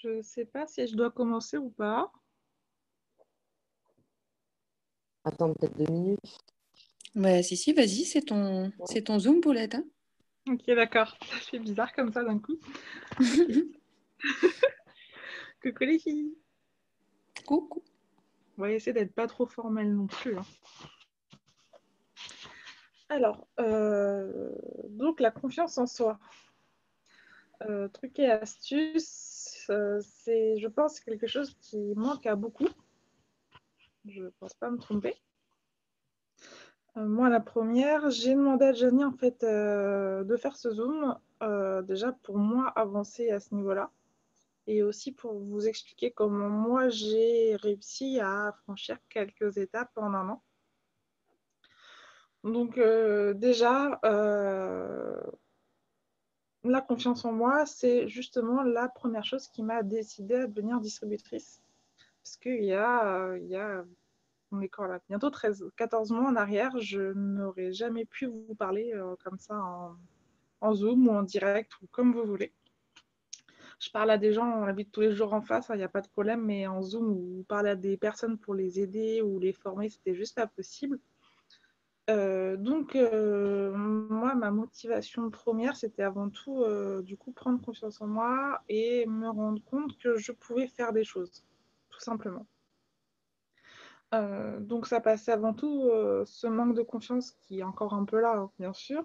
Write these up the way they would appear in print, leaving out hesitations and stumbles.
Je sais pas si je dois commencer ou pas. Attends peut-être 2 minutes. Bah, si, vas-y, c'est ton Zoom, Paulette. Hein. Ok, d'accord. Ça fait bizarre comme ça d'un coup. Ok. Coucou les filles. Coucou. On va essayer d'être pas trop formel non plus, hein. Alors, donc la confiance en soi. Truc et astuce, c'est, je pense, quelque chose qui manque à beaucoup. Je pense pas me tromper. Moi, la première, j'ai demandé à Jenny en fait de faire ce zoom, déjà pour moi avancer à ce niveau-là, et aussi pour vous expliquer comment moi j'ai réussi à franchir quelques étapes en un an. Donc déjà, la confiance en moi, c'est justement la première chose qui m'a décidé à devenir distributrice. Parce qu'il y a on est quand là, bientôt 14 mois en arrière, je n'aurais jamais pu vous parler comme ça en Zoom ou en direct ou comme vous voulez. Je parle à des gens, on habite tous les jours en face, il n'y a pas de problème, mais en Zoom ou parler à des personnes pour les aider ou les former, c'était juste pas possible. Donc, moi, ma motivation première, c'était avant tout, du coup, prendre confiance en moi et me rendre compte que je pouvais faire des choses, tout simplement. Donc, ça passait avant tout ce manque de confiance qui est encore un peu là, hein, bien sûr,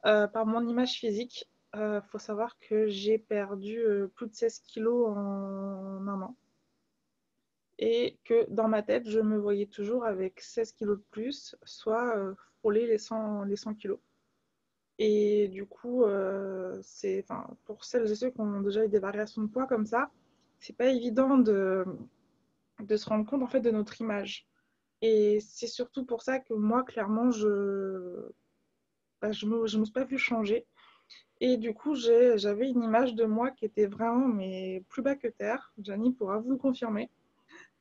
par mon image physique. Il faut savoir que j'ai perdu plus de 16 kilos en un an et que dans ma tête, je me voyais toujours avec 16 kilos de plus, soit frôler les 100 kilos. Et du coup, pour celles et ceux qui ont déjà eu des variations de poids comme ça, c'est pas évident de se rendre compte en fait de notre image. Et c'est surtout pour ça que moi, clairement, je me suis pas vue changer. Et du coup, j'avais une image de moi qui était vraiment mais plus bas que terre. Janie pourra vous le confirmer.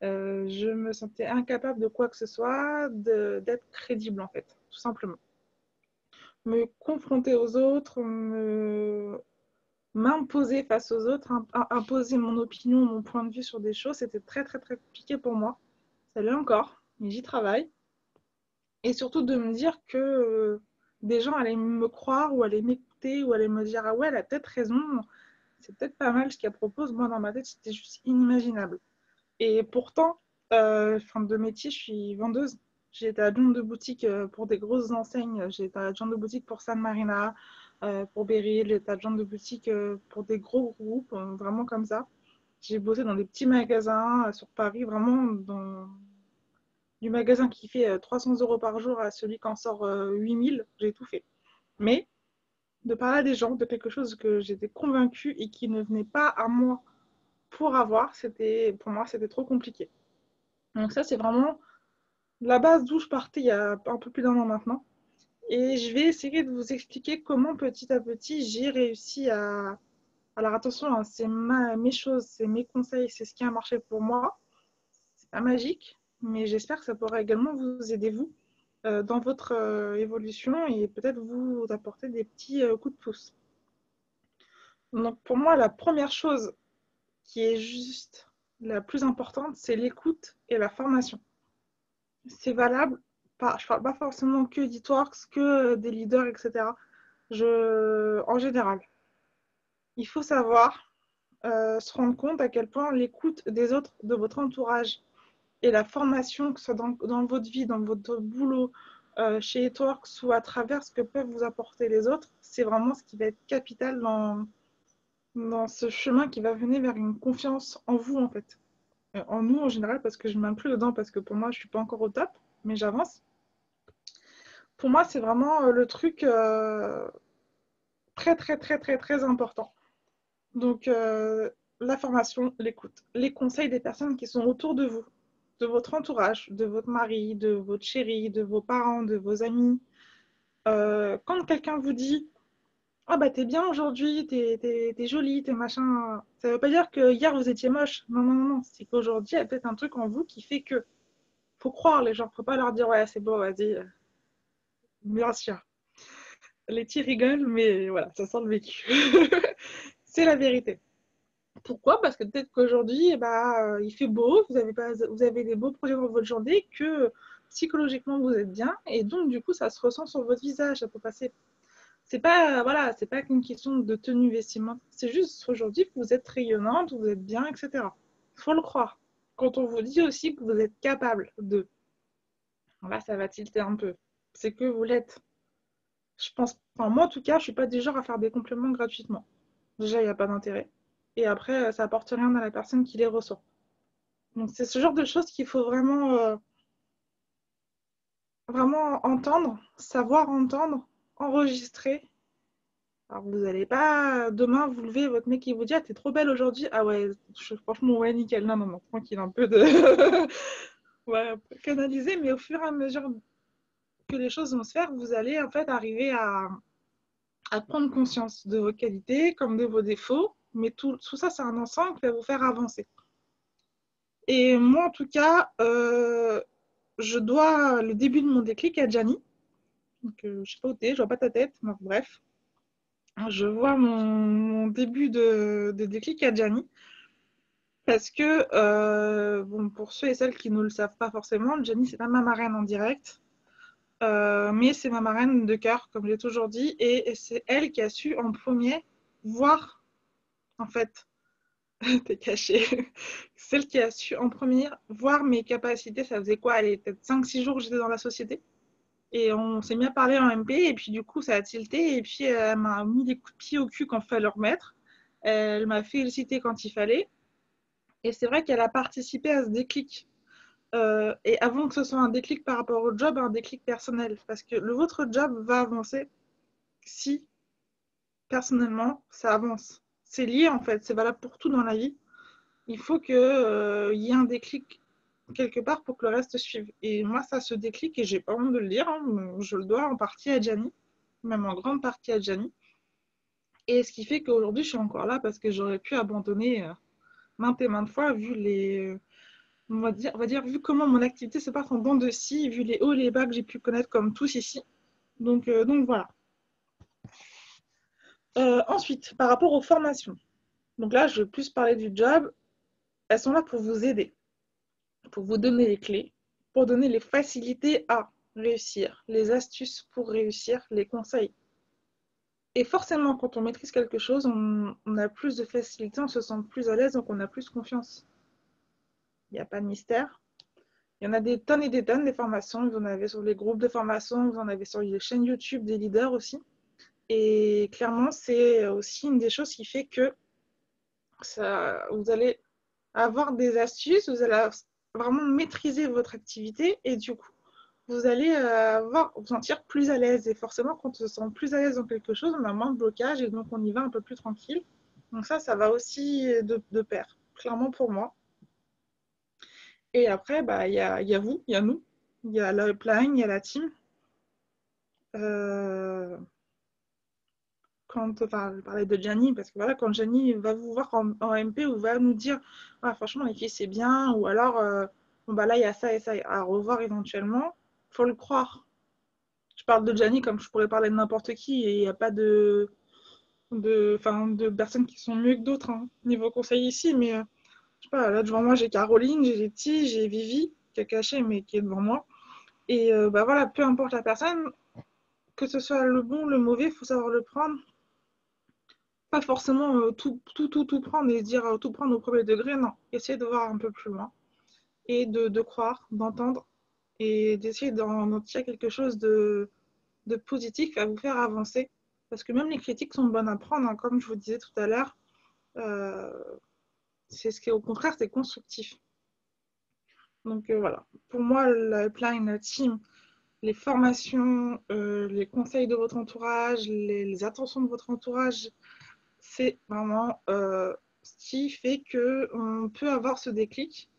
Je me sentais incapable de quoi que ce soit, d'être crédible en fait, tout simplement. Me confronter aux autres, m'imposer face aux autres, imposer mon opinion, mon point de vue sur des choses, c'était très très très compliqué pour moi. Ça l'est encore, mais j'y travaille. Et surtout de me dire que des gens allaient me croire ou allaient m'écouter ou allaient me dire ah ouais, elle a peut-être raison, c'est peut-être pas mal ce qu'elle propose. Moi, dans ma tête, c'était juste inimaginable. Et pourtant, fin de métier, je suis vendeuse. J'ai été adjointe de boutique pour des grosses enseignes. J'ai été adjointe de boutique pour San Marina, pour Beryl. J'ai été adjointe de boutique pour des gros groupes, vraiment comme ça. J'ai bossé dans des petits magasins sur Paris, vraiment du magasin qui fait 300 € par jour à celui qui en sort 8000. J'ai tout fait. Mais de parler à des gens de quelque chose que j'étais convaincue et qui ne venait pas à moi pour avoir, pour moi, c'était trop compliqué. Donc ça, c'est vraiment la base d'où je partais il y a un peu plus d'1 an maintenant. Et je vais essayer de vous expliquer comment petit à petit j'ai réussi à... Alors attention, hein, c'est mes choses, c'est mes conseils, c'est ce qui a marché pour moi. C'est pas magique, mais j'espère que ça pourra également vous aider, vous, dans votre évolution et peut-être vous apporter des petits coups de pouce. Donc pour moi, la première chose qui est juste la plus importante, c'est l'écoute et la formation. C'est valable, pas, je ne parle pas forcément que d'Eatworks, que des leaders, etc. En général, il faut savoir se rendre compte à quel point l'écoute des autres, de votre entourage et la formation, que ce soit dans votre vie, dans votre boulot, chez Eatworks ou à travers ce que peuvent vous apporter les autres, c'est vraiment ce qui va être capital dans ce chemin qui va venir vers une confiance en vous, en fait. En nous, en général, parce que je ne m'inclus dedans, parce que pour moi, je ne suis pas encore au top, mais j'avance. Pour moi, c'est vraiment le truc très, très, très, très, très important. Donc, la formation, l'écoute, les conseils des personnes qui sont autour de vous, de votre entourage, de votre mari, de votre chéri, de vos parents, de vos amis. Quand quelqu'un vous dit ah bah t'es bien aujourd'hui, t'es jolie, t'es machin, ça veut pas dire que hier vous étiez moche. Non, non, non, non. C'est qu'aujourd'hui, il y a peut-être un truc en vous qui fait que faut croire les gens, faut pas leur dire ouais, c'est bon, vas-y, bien sûr. Les petits rigolent, mais voilà, ça sent le vécu. C'est la vérité. Pourquoi? Parce que peut-être qu'aujourd'hui, il fait beau, vous avez des beaux projets dans votre journée, que psychologiquement vous êtes bien, et donc du coup ça se ressent sur votre visage, ça peut passer. C'est pas qu'une question de tenue vestimentaire, c'est juste aujourd'hui que vous êtes rayonnante, vous êtes bien, etc. Faut le croire. Quand on vous dit aussi que vous êtes capable de, là ça va tilter un peu, c'est que vous l'êtes. Je pense, enfin moi en tout cas, je suis pas du genre à faire des compléments gratuitement. Déjà, il n'y a pas d'intérêt. Et après, ça apporte rien à la personne qui les reçoit. Donc c'est ce genre de choses qu'il faut vraiment entendre, savoir entendre, enregistrer. Alors vous n'allez pas demain vous lever, votre mec qui vous dit ah t'es trop belle aujourd'hui. Ah ouais, franchement ouais nickel. Non non non, tranquille un peu de ouais, un peu canaliser, mais au fur et à mesure que les choses vont se faire, vous allez en fait arriver à prendre conscience de vos qualités comme de vos défauts. Mais tout ça, c'est un ensemble qui va vous faire avancer. Et moi, en tout cas, je dois le début de mon déclic à Gianni. Donc, je sais pas où t'es, je vois pas ta tête. Donc, bref, je vois mon début de déclic à Gianni. Parce que, bon, pour ceux et celles qui ne le savent pas forcément, Gianni, c'est pas ma marraine en direct. Mais c'est ma marraine de cœur, comme j'ai toujours dit. Et c'est elle qui a su en premier voir, en fait, t'es caché. Celle qui a su en premier voir mes capacités, ça faisait quoi? Allez, peut-être 5-6 jours que j'étais dans la société. Et on s'est mis à parler en MP, et puis du coup, ça a tilté. Et puis, elle m'a mis des coups de pied au cul quand il fallait le remettre. Elle m'a félicité quand il fallait. Et c'est vrai qu'elle a participé à ce déclic. Et avant que ce soit un déclic par rapport au job, un déclic personnel. Parce que votre job va avancer si, personnellement, ça avance. C'est lié en fait, c'est valable pour tout dans la vie. Il faut qu'il y ait un déclic quelque part pour que le reste suive. Et moi, ça se déclic, et j'ai pas honte de le dire, hein, je le dois en partie à Gianni, même en grande partie à Gianni. Et ce qui fait qu'aujourd'hui, je suis encore là parce que j'aurais pu abandonner maintes et maintes fois, vu on va dire, vu comment mon activité se passe en dents de scie, vu les hauts et les bas que j'ai pu connaître comme tous ici. Donc voilà. Ensuite, par rapport aux formations. Donc là, je vais plus parler du job. Elles sont là pour vous aider, pour vous donner les clés, pour donner les facilités à réussir, les astuces pour réussir, les conseils. Et forcément, quand on maîtrise quelque chose, on a plus de facilité, on se sent plus à l'aise, donc on a plus confiance. Il n'y a pas de mystère. Il y en a des tonnes et des tonnes des formations. Vous en avez sur les groupes de formation, vous en avez sur les chaînes YouTube des leaders aussi. Et clairement, c'est aussi une des choses qui fait que vous allez avoir des astuces, vous allez vraiment maîtriser votre activité et du coup, vous allez vous sentir plus à l'aise. Et forcément, quand on se sent plus à l'aise dans quelque chose, on a moins de blocage et donc on y va un peu plus tranquille. Donc ça va aussi de pair, clairement pour moi. Et après, y a vous, il y a nous, il y a la upline, il y a la team. Euh, je parlais de Gianni, parce que voilà, quand Gianni va vous voir en MP ou va nous dire ah, franchement, les filles, c'est bien, ou alors bon, bah là, il y a ça et ça à revoir éventuellement, faut le croire. Je parle de Gianni comme je pourrais parler de n'importe qui, et il n'y a pas de personnes qui sont mieux que d'autres hein, niveau conseil ici, mais je sais pas, là devant moi, j'ai Caroline, j'ai Letty, j'ai Vivi, qui est cachée, mais qui est devant moi. Et bah voilà, peu importe la personne, que ce soit le bon, le mauvais, il faut savoir le prendre. Pas forcément tout prendre et se dire tout prendre au premier degré, non. Essayer de voir un peu plus loin et de croire, d'entendre et d'essayer d'en tirer quelque chose de positif à vous faire avancer. Parce que même les critiques sont bonnes à prendre, hein, comme je vous disais tout à l'heure. Euh, c'est ce qui est au contraire, c'est constructif. Donc voilà. Pour moi, la plan, la team, les formations, les conseils de votre entourage, les attentions de votre entourage, c'est vraiment ce qui fait qu'on peut avoir ce déclic.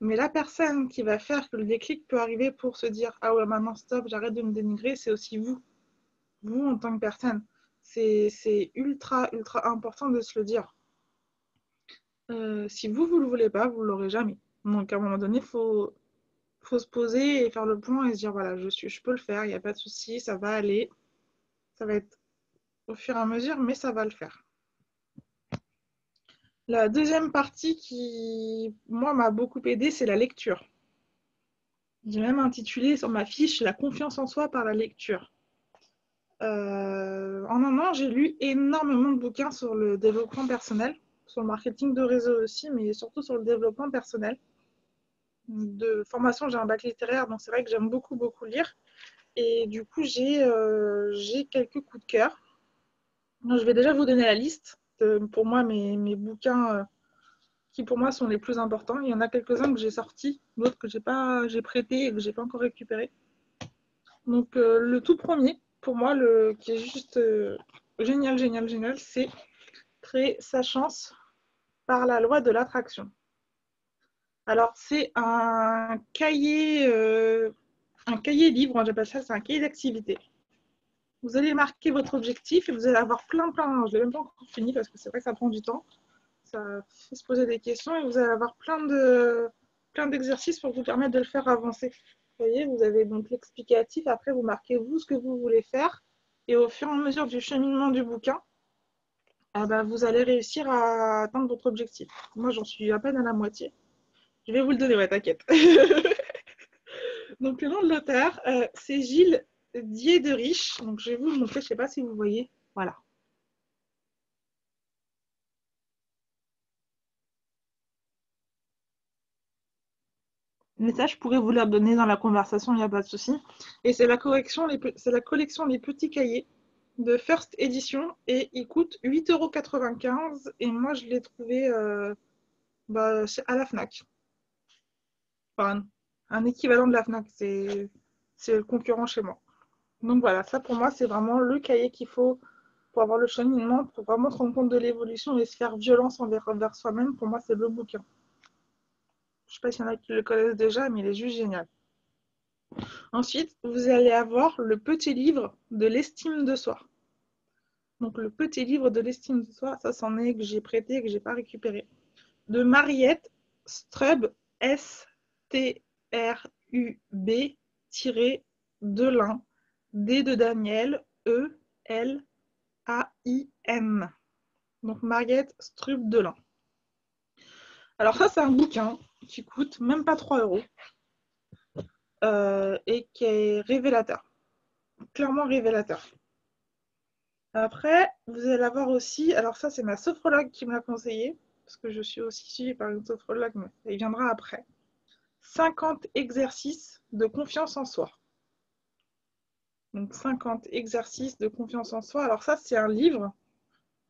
Mais la personne qui va faire que le déclic peut arriver pour se dire ah ouais, maintenant stop, j'arrête de me dénigrer, c'est aussi vous. Vous en tant que personne. C'est ultra, ultra important de se le dire. Si vous ne le voulez pas, vous ne l'aurez jamais. Donc à un moment donné, faut se poser et faire le point et se dire voilà, je peux le faire, il n'y a pas de souci, ça va aller. Ça va être au fur et à mesure, mais ça va le faire. La deuxième partie qui, moi, m'a beaucoup aidée, c'est la lecture. J'ai même intitulé sur ma fiche La confiance en soi par la lecture. En un an, j'ai lu énormément de bouquins sur le développement personnel, sur le marketing de réseau aussi, mais surtout sur le développement personnel. De formation, j'ai un bac littéraire, donc c'est vrai que j'aime beaucoup, beaucoup lire. Et du coup, j'ai quelques coups de cœur. Je vais déjà vous donner la liste de, pour moi, mes bouquins qui pour moi sont les plus importants. Il y en a quelques-uns que j'ai sortis, d'autres que j'ai prêté et que j'ai pas encore récupéré. Donc le tout premier, pour moi, qui est juste génial, génial, génial, c'est Créer sa chance par la loi de l'attraction. Alors c'est un cahier livre, j'appelle ça, c'est un cahier d'activité. Vous allez marquer votre objectif et vous allez avoir plein, je ne l'ai même pas encore fini parce que c'est vrai que ça prend du temps. Ça fait se poser des questions et vous allez avoir plein d'exercices pour vous permettre de le faire avancer. Vous voyez, vous avez donc l'explicatif, après vous marquez vous ce que vous voulez faire et au fur et à mesure du cheminement du bouquin, vous allez réussir à atteindre votre objectif. Moi, j'en suis à peine à la moitié. Je vais vous le donner, ouais, t'inquiète. Donc, le nom de l'auteur, c'est Gilles Diederich. Donc, je vais vous le montrer, je ne sais pas si vous voyez. Voilà. Mais ça, je pourrais vous les redonner dans la conversation, il n'y a pas de souci. Et c'est la collection Les Petits Cahiers de First Edition et il coûte 8,95 € et moi, je l'ai trouvé à la FNAC. Enfin, un équivalent de la FNAC, c'est le concurrent chez moi. Donc voilà, ça pour moi, c'est vraiment le cahier qu'il faut pour avoir le cheminement, pour vraiment se rendre compte de l'évolution et se faire violence envers soi-même. Pour moi, c'est le bouquin. Je ne sais pas s'il y en a qui le connaissent déjà, mais il est juste génial. Ensuite, vous allez avoir le petit livre de l'estime de soi. Donc le petit livre de l'estime de soi, ça c'en est que j'ai prêté et que j'ai pas récupéré. De Mariette Strub, S-T-R-U-B-Delin, D de Daniel, E-L-A-I-N. Donc Mariette Strub-Delin. Alors ça, c'est un bouquin qui coûte même pas 3 € et qui est révélateur. Clairement révélateur. Après, vous allez avoir aussi, alors ça c'est ma sophrologue qui me l'a conseillé, parce que je suis aussi suivie par une sophrologue, mais il viendra après. 50 exercices de confiance en soi. Donc 50 exercices de confiance en soi. Alors ça c'est un livre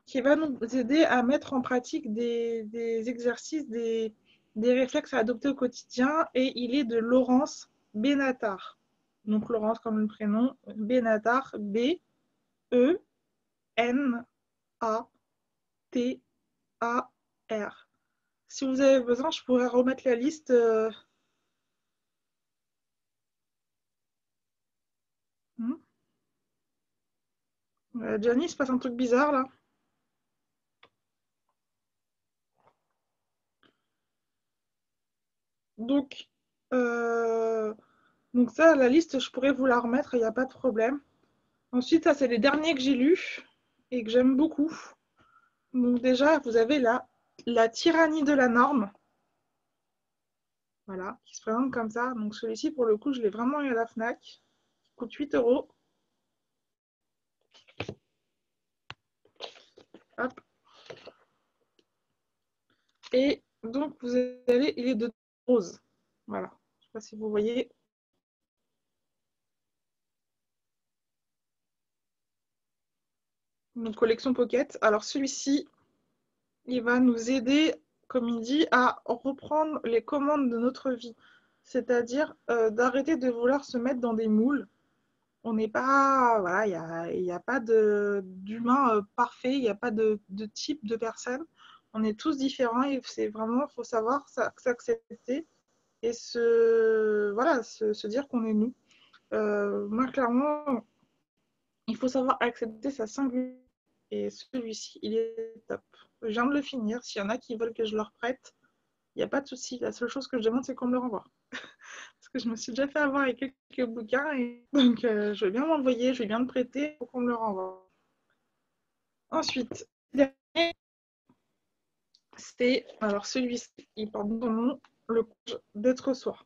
qui va nous aider à mettre en pratique des exercices, des réflexes à adopter au quotidien, et il est de Laurence Benatar. Donc Laurence comme le prénom, Benatar, B-E-N-A-T-A-R. Si vous avez besoin, je pourrais remettre la liste. Gianni, il se passe un truc bizarre là. Donc, donc ça, la liste, je pourrais vous la remettre, il n'y a pas de problème. Ensuite, ça, c'est les derniers que j'ai lus et que j'aime beaucoup. Donc déjà, vous avez la tyrannie de la norme. Voilà, qui se présente comme ça. Donc celui-ci, pour le coup, je l'ai vraiment eu à la FNAC. Il coûte 8 €. Hop. Et donc, vous allez, il est de rose. Voilà, je ne sais pas si vous voyez. Une collection Pocket. Alors celui-ci, il va nous aider, comme il dit, à reprendre les commandes de notre vie. C'est-à-dire d'arrêter de vouloir se mettre dans des moules. On n'est pas, voilà, il n'y a pas d'humain parfait, il n'y a pas de type de personne. On est tous différents et c'est vraiment, il faut savoir s'accepter et se dire qu'on est nous. Moi, clairement, il faut savoir accepter sa singularité. Et celui-ci, il est top. Je viens de le finir. S'il y en a qui veulent que je leur prête, il n'y a pas de souci. La seule chose que je demande, c'est qu'on me le renvoie. Parce que je me suis déjà fait avoir avec quelques bouquins. Et donc, je vais bien m'envoyer, je vais bien le prêter pour qu'on me le renvoie. Ensuite, c'est, alors celui-ci, il porte son nom, Le courage d'être soi.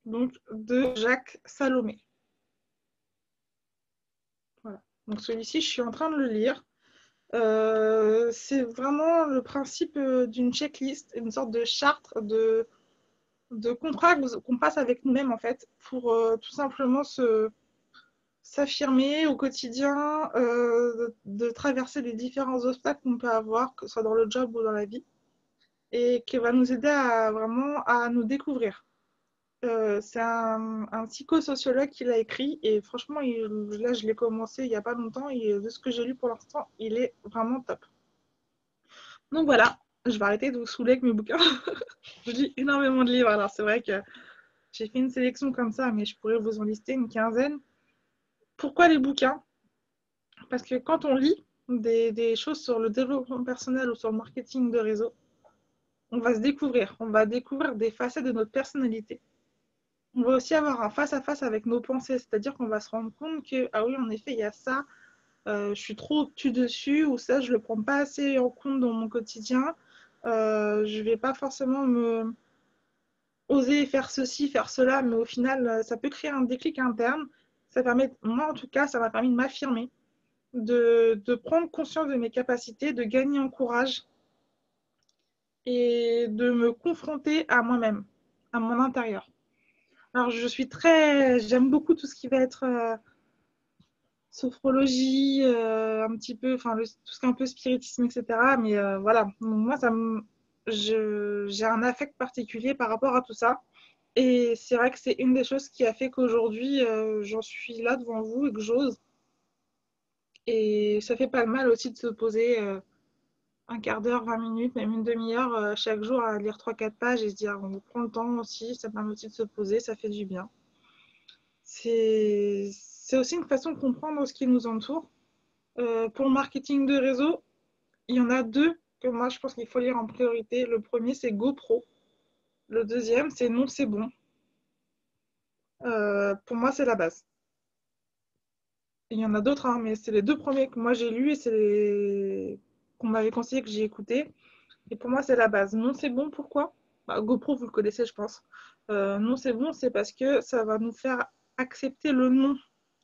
Donc, de Jacques Salomé. Voilà. Donc, celui-ci, je suis en train de le lire. C'est vraiment le principe d'une checklist, une sorte de charte de contrat qu'on passe avec nous-mêmes, en fait, pour tout simplement s'affirmer au quotidien, de traverser les différents obstacles qu'on peut avoir, que ce soit dans le job ou dans la vie, et qui va nous aider à vraiment à nous découvrir. C'est un psychosociologue qui l'a écrit et franchement, là je l'ai commencé il n'y a pas longtemps et de ce que j'ai lu pour l'instant, il est vraiment top. Donc voilà, je vais arrêter de vous saouler avec mes bouquins. Je lis énormément de livres, alors c'est vrai que j'ai fait une sélection comme ça, mais je pourrais vous en lister une quinzaine. Pourquoi les bouquins? Parce que quand on lit des choses sur le développement personnel ou sur le marketing de réseau, on va se découvrir. On va découvrir des facettes de notre personnalité. On va aussi avoir un face-à-face avec nos pensées, c'est-à-dire qu'on va se rendre compte que, ah oui, en effet, il y a ça, je suis trop au-dessus dessus, ou ça, je ne le prends pas assez en compte dans mon quotidien. Je ne vais pas forcément oser faire ceci, faire cela, mais au final, ça peut créer un déclic interne. Ça permet, moi en tout cas, ça m'a permis de m'affirmer, de prendre conscience de mes capacités, de gagner en courage et de me confronter à moi-même, à mon intérieur. Alors, j'aime beaucoup tout ce qui va être sophrologie, un petit peu, enfin, tout ce qui est un peu spiritisme, etc. Mais voilà, donc, moi, j'ai un affect particulier par rapport à tout ça. Et c'est vrai que c'est une des choses qui a fait qu'aujourd'hui, j'en suis là devant vous et que j'ose. Et ça fait pas de mal aussi de se poser un quart d'heure, 20 minutes, même une demi-heure chaque jour à lire 3-4 pages et se dire on prend le temps aussi, ça permet aussi de se poser, ça fait du bien. C'est aussi une façon de comprendre ce qui nous entoure. Pour le marketing de réseau, il y en a deux que moi je pense qu'il faut lire en priorité. Le premier, c'est GoPro. Le deuxième, c'est Non, c'est bon. Pour moi, c'est la base. Il y en a d'autres, hein, mais c'est les deux premiers que moi j'ai lus et c'est les qu'on m'avait conseillé que j'ai écouté. Et pour moi, c'est la base. Non, c'est bon, pourquoi? Bah, GoPro, vous le connaissez, je pense. Non, c'est bon, c'est parce que ça va nous faire accepter le non.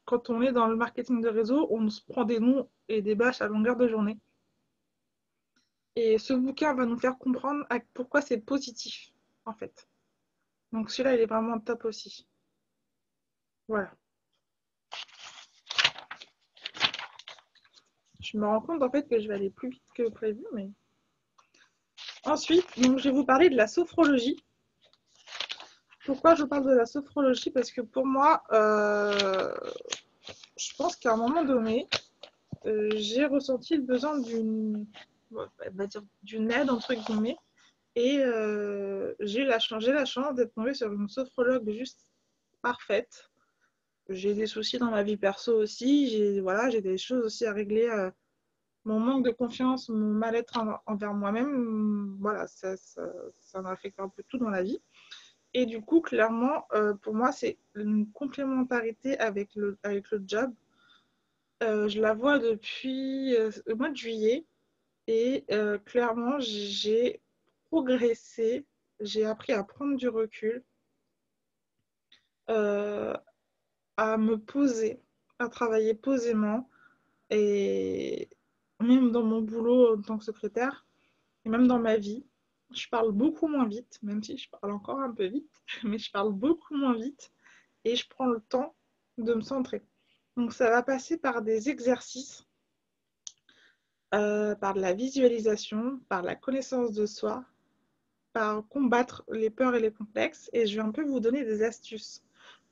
Quand on est dans le marketing de réseau, on se prend des noms et des bâches à longueur de journée. Et ce bouquin va nous faire comprendre pourquoi c'est positif, en fait. Donc celui-là, il est vraiment top aussi. Voilà. Je me rends compte, en fait, que je vais aller plus vite que prévu, mais... Ensuite, donc, je vais vous parler de la sophrologie. Pourquoi je parle de la sophrologie? Parce que pour moi, je pense qu'à un moment donné, j'ai ressenti le besoin d'une aide, entre guillemets, et j'ai eu la chance d'être tombée sur une sophrologue juste parfaite. J'ai des soucis dans ma vie perso aussi, j'ai des choses aussi à régler, mon manque de confiance, mon mal-être envers moi-même, voilà, ça m'affecte un peu tout dans la vie. Et du coup, clairement, pour moi, c'est une complémentarité avec le job. Je la vois depuis le mois de juillet et clairement, j'ai progressé, j'ai appris à prendre du recul, euh, à me poser, à travailler posément et même dans mon boulot en tant que secrétaire et même dans ma vie. Je parle beaucoup moins vite, même si je parle encore un peu vite, mais je parle beaucoup moins vite et je prends le temps de me centrer. Donc ça va passer par des exercices, par de la visualisation, par la connaissance de soi, par combattre les peurs et les complexes. Et je vais un peu vous donner des astuces.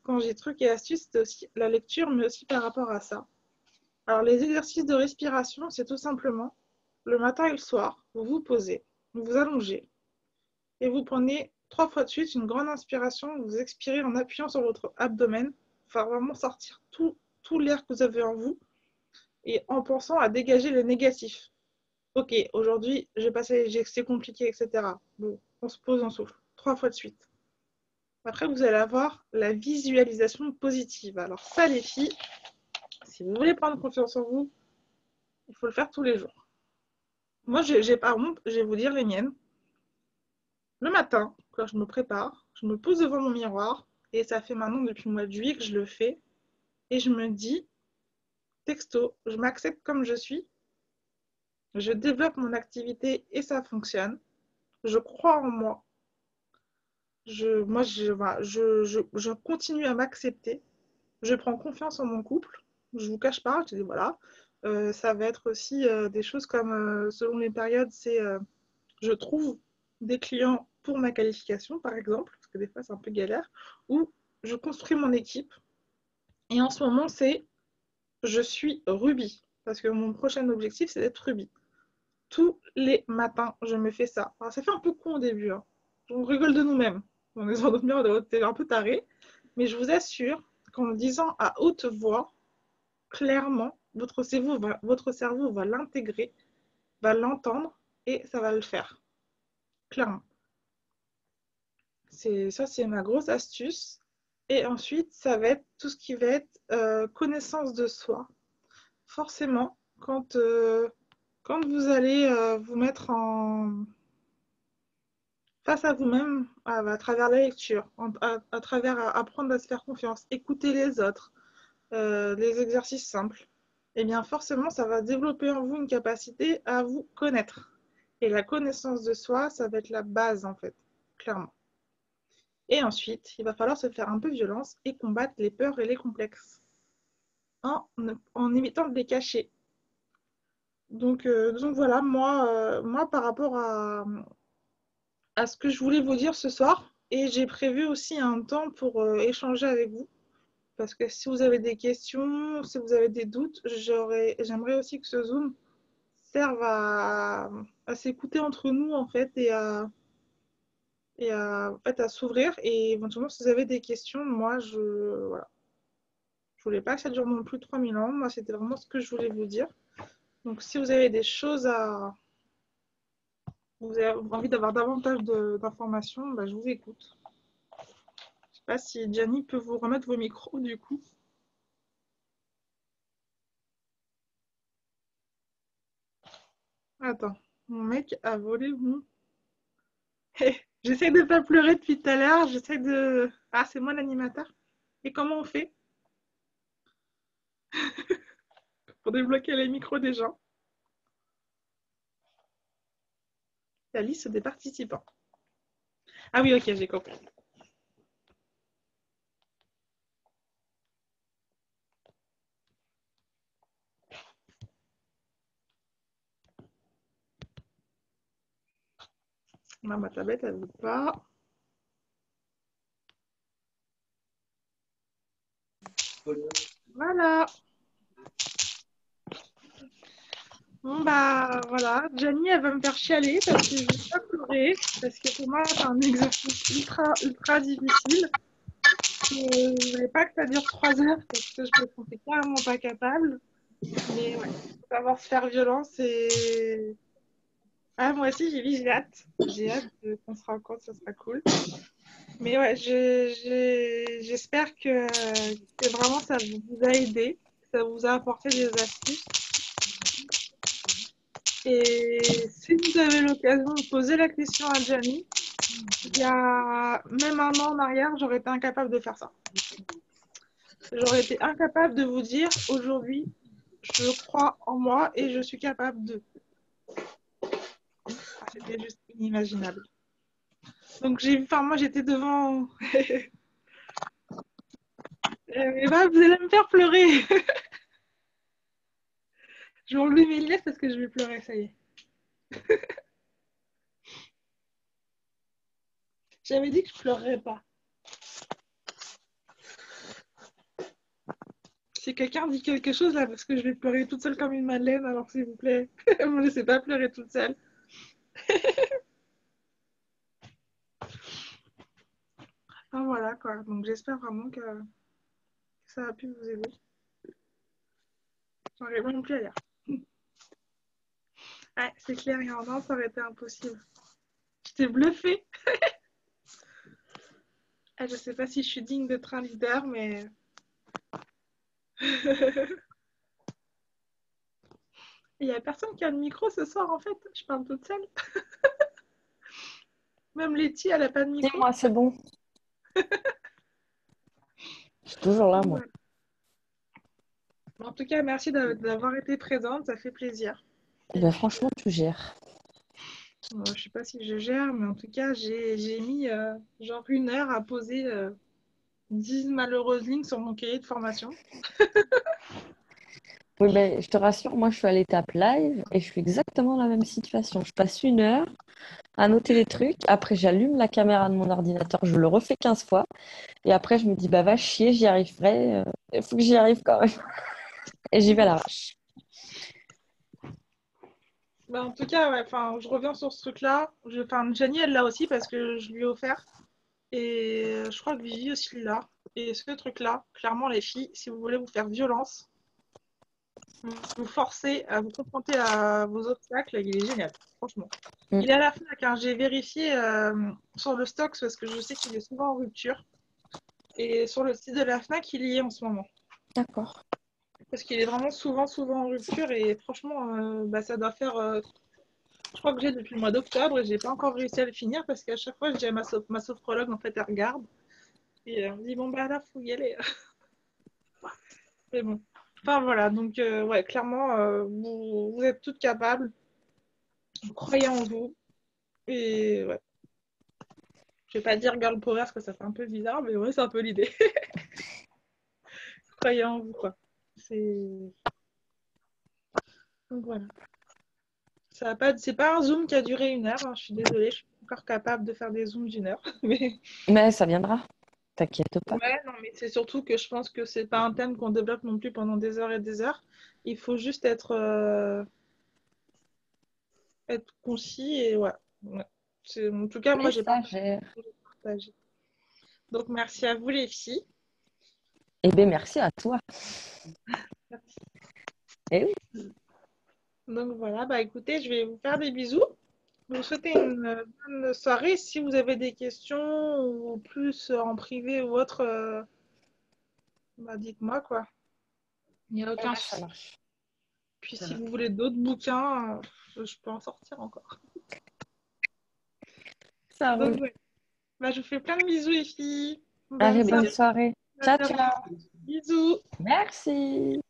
Quand j'ai trucs et astuces, c'est aussi la lecture, mais aussi par rapport à ça. Alors les exercices de respiration, c'est tout simplement le matin et le soir, vous vous posez, vous vous allongez et vous prenez 3 fois de suite une grande inspiration, vous expirez en appuyant sur votre abdomen, enfin vraiment sortir tout l'air que vous avez en vous et en pensant à dégager les négatifs. Ok, aujourd'hui, c'est compliqué, etc. Bon, on se pose, on souffle. 3 fois de suite. Après, vous allez avoir la visualisation positive. Alors ça, les filles, si vous voulez prendre confiance en vous, il faut le faire tous les jours. Moi, j'ai pas honte, je vais vous dire les miennes. Le matin, quand je me prépare, je me pose devant mon miroir, et ça fait maintenant depuis le mois de juillet que je le fais, et je me dis, texto, je m'accepte comme je suis, je développe mon activité et ça fonctionne, je crois en moi, voilà, je continue à m'accepter, je prends confiance en mon couple, je vous cache pas, je dis voilà, ça va être aussi des choses comme, selon les périodes, c'est je trouve des clients pour ma qualification, par exemple, parce que des fois c'est un peu galère, ou je construis mon équipe. Et en ce moment, c'est je suis Ruby, parce que mon prochain objectif, c'est d'être Ruby. Tous les matins, je me fais ça. Alors, ça fait un peu con au début, hein. On rigole de nous-mêmes. On est sur notre mur, t'es un peu taré. Mais je vous assure qu'en le disant à haute voix, clairement, votre cerveau va l'intégrer, va l'entendre et ça va le faire. Clairement. Ça, c'est ma grosse astuce. Et ensuite, ça va être tout ce qui va être connaissance de soi. Forcément, quand vous allez vous mettre face à vous-même à travers la lecture, à travers apprendre à se faire confiance, écouter les autres, les exercices simples, eh bien forcément, ça va développer en vous une capacité à vous connaître. Et la connaissance de soi, ça va être la base en fait, clairement. Et ensuite, il va falloir se faire un peu violence et combattre les peurs et les complexes en évitant de les cacher. Donc voilà, moi par rapport à ce que je voulais vous dire ce soir, et j'ai prévu aussi un temps pour échanger avec vous, parce que si vous avez des questions, si vous avez des doutes, j'aimerais aussi que ce Zoom serve à s'écouter entre nous en fait en fait, à s'ouvrir. Et éventuellement, si vous avez des questions, moi voilà. Je voulais pas que ça dure non plus 3000 ans. Moi, c'était vraiment ce que je voulais vous dire. Donc, si vous avez des choses vous avez envie d'avoir davantage d'informations, bah, je vous écoute. Je sais pas si Gianni peut vous remettre vos micros du coup. Attends, mon mec a volé mon. J'essaie de pas pleurer depuis tout à l'heure. J'essaie de. Ah, c'est moi l'animateur. Et comment on fait pour débloquer les micros des gens? La liste des participants. Ah oui, ok, j'ai compris. Non, ma tablette, elle ne veut pas. Voilà. Bon, bah voilà. Gianni, elle va me faire chialer parce que je vais pas pleurer. Parce que pour moi, c'est un exercice ultra, ultra difficile. Je voulais pas que ça dure 3 heures parce que je me sentais carrément pas capable. Mais ouais, faut savoir se faire violence et. Ah, moi aussi, j'ai hâte. J'ai hâte qu'on se rencontre, ça sera cool. Mais ouais, j'espère que vraiment ça vous a aidé, que ça vous a apporté des astuces. Et si vous avez l'occasion de poser la question à Gianni, il y a même un an en arrière, j'aurais été incapable de faire ça. J'aurais été incapable de vous dire aujourd'hui, je crois en moi et je suis capable de. Ah, c'était juste inimaginable. Donc moi j'étais devant. Et bah, vous allez me faire pleurer. Je vais enlever mes lunettes parce que je vais pleurer, ça y est. J'avais dit que je pleurerais pas. Si quelqu'un dit quelque chose là, parce que je vais pleurer toute seule comme une madeleine, alors s'il vous plaît, ne me laissez pas pleurer toute seule. Enfin, voilà quoi. Donc j'espère vraiment que ça a pu vous aider. J'arrive même plus à lire. Ouais, c'est clair, il y a un an, ça aurait été impossible. Je t'ai bluffé. Ah, je sais pas si je suis digne d'être un leader, mais. Il n'y a personne qui a le micro ce soir, en fait. Je parle toute seule. Même Letty, elle n'a pas de micro. Dis-moi, c'est bon. Je suis toujours là, moi. Ouais. En tout cas, merci d'avoir été présente. Ça fait plaisir. Ben, franchement, tu gères. Je ne sais pas si je gère, mais en tout cas, j'ai mis genre 1 heure à poser 10 malheureuses lignes sur mon cahier de formation. Oui, ben, je te rassure, moi, je suis à l'étape live et je suis exactement dans la même situation. Je passe 1 heure à noter les trucs. Après, j'allume la caméra de mon ordinateur. Je le refais 15 fois. Et après, je me dis, bah, va chier, j'y arriverai. Il faut que j'y arrive quand même. Et j'y vais à l'arrache. Bah, en tout cas, ouais, je reviens sur ce truc-là. Jenny, elle l'a aussi parce que je lui ai offert. Et je crois que Vivi aussi l'a. Et ce truc-là, clairement, les filles, si vous voulez vous faire violence, vous forcez à vous confronter à vos obstacles, il est génial, franchement. Il est à la FNAC, hein. J'ai vérifié sur le stock parce que je sais qu'il est souvent en rupture. Et sur le site de la FNAC, il y est en ce moment. D'accord. Parce qu'il est vraiment souvent en rupture et franchement, ça doit faire. Je crois que j'ai depuis le mois d'octobre et j'ai pas encore réussi à le finir parce qu'à chaque fois, je dis à ma sophrologue, en fait, elle regarde et elle me dit bon, bah là, faut y aller. Mais bon. Enfin voilà, donc ouais, clairement, vous êtes toutes capables, croyez en vous et ouais. Je vais pas dire girl power parce que ça fait un peu bizarre, mais ouais, c'est un peu l'idée. Croyez en vous, quoi. C'est. Donc voilà. C'est pas un zoom qui a duré 1 heure, hein. Je suis désolée, je suis pas encore capable de faire des zooms d'1 heure. Mais Mais ça viendra. T'inquiète pas. ouais, non, mais c'est surtout que je pense que c'est pas un thème qu'on développe non plus pendant des heures et des heures. Il faut juste être concis et ouais. Ouais. En tout cas, moi, Mais j'ai ça gère. partagé. Donc merci à vous les filles. Eh bien, merci à toi. Merci. Eh oui. Donc voilà, bah écoutez, je vais vous faire des bisous. Vous souhaitez une bonne soirée. Si vous avez des questions ou plus en privé ou autre, bah dites-moi quoi. Il n'y a aucun Ça souci. marche. Puis si vous voulez d'autres bouquins, je peux en sortir encore. Ça Donc roule. ouais. Bah, je vous fais plein de bisous les filles. Bonne Allez, bonne soirée. soirée. Ciao, ciao. Bisous. Merci.